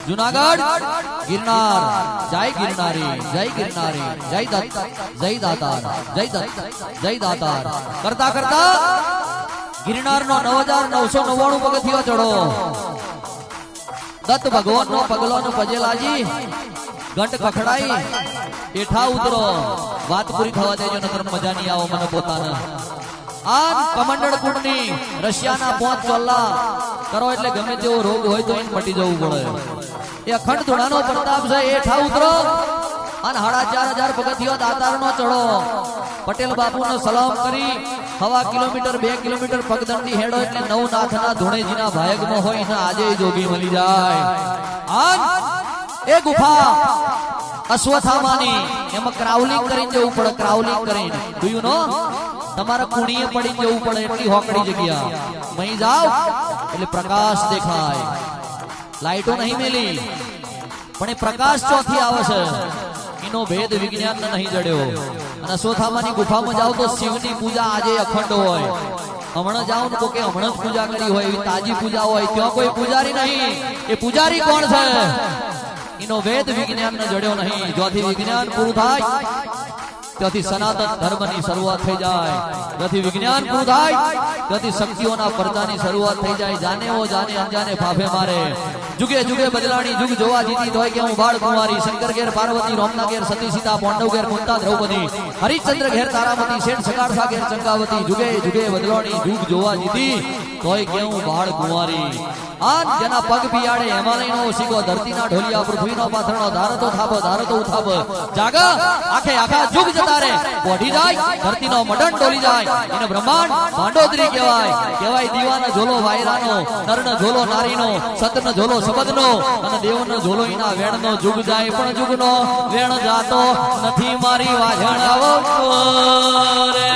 જુનાગઢ ગિરનાર જય ગિરનારી જય ગિરનારી જય દત્ત જય દાતાર જય દત્ત જય દાતાર કરતા કરતા ગિરનાર નો 9999 પગથિયો ચડો દત્ત ભગવાન નો પગલો નો પજેલાજી ઘંટ ખખડાઈ એઠા ઉતરો વાત પૂરી થવા દેજો નકર મજા નહીં આવો મને પોતાને આ કમંડળ કુંડની રશિયાના 5 ચોલ્લા કરો એટલે ગમે તેવો રોગ હોય તો એને મટી જવું પડે એ અખંડ ધૂણાનો પ્રતાપ છે એઠા ઉતરો અને 4500 પગથિયો દાતારનો ચડો પટેલ બાપુનો સલામ કરી 1.5 કિલોમીટર 2 કિલોમીટર પગદંડી હેડો એટલે નવનાથના ધૂણેજીના ભાયગમાં હોય ને આજે જોગી મળી જાય આજ એ ગુફા અશ્વત્થામાની એમાં ક્રાઉલિંગ કરીને જવું પડે ક્રાઉલિંગ કરીને જોયું નો તમારે કુણીએ પડી જવું પડે એટલી હોકડી જગ્યા મહી જાવ એટલે પ્રકાશ દેખાય લાઈટો નહીં મેલી પણ એ પ્રકાશ ચોથી આવે છે એનો ભેદ વિજ્ઞાન નહીં જડ્યો અને અશ્વત્થામાની ગુફામાં જાવ તો શિવની પૂજા આજે અખંડ હોય હમણાં જાવ ને તો કે હમણાં જ પૂજા કરી હોય એવી તાજી પૂજા હોય ત્યાં કોઈ પૂજારી નહીં એ પૂજારી કોણ છે એનો વેદ વિજ્ઞાન ને જડ્યો નહીં જ્યાંથી વિજ્ઞાન પૂરું થાય ત્યાંથી સનાતન ધર્મની શરૂઆત થઈ જાય જ્યાંથી વિજ્ઞાન પૂરું થાય ત્યાંથી શક્તિઓના પડદાની શરૂઆત થઈ જાય જાને ઓ જાને અંજાને ફાફે મારે જુગે જુગે બદલાણી જુગ જોવા જીતી હોય કે હું બાળ કુમારી શંકર ઘેર પાર્વતી રોમના ઘેર સતી સીતા પાંડવ ઘેર કુંતા દ્રૌપદી હરિશ્ચંદ્ર ઘેર તારામતી શેઠ સકાળસા ઘેર ચંકાવતી જુગે જુગે બદલાણી જુગ જોવા જીતી તોય કે હું બાળ કુમારી આ જેના પગ પિયાડે હિમાલયનો ઓશિકો ધરતીના ઢોલિયા પૃથ્વીનો પાથરણો ધારતો ઉથાપ જાગા આખે આખા જુગ જતા રે બોડી જાય ધરતીનો મડન ડોલી જાય એને બ્રહ્માંડ ભાંડોદરી કહેવાય દીવાનો ઝોલો વાયરાનો નરનો ઝોલો નારીનો સતનો ઝોલો શબ્દનો અને દેવનો ઝોલો એના વેણનો જુગ જાય પણ જુગનો વેણ જાતો નથી મારી વાજણ આવો રે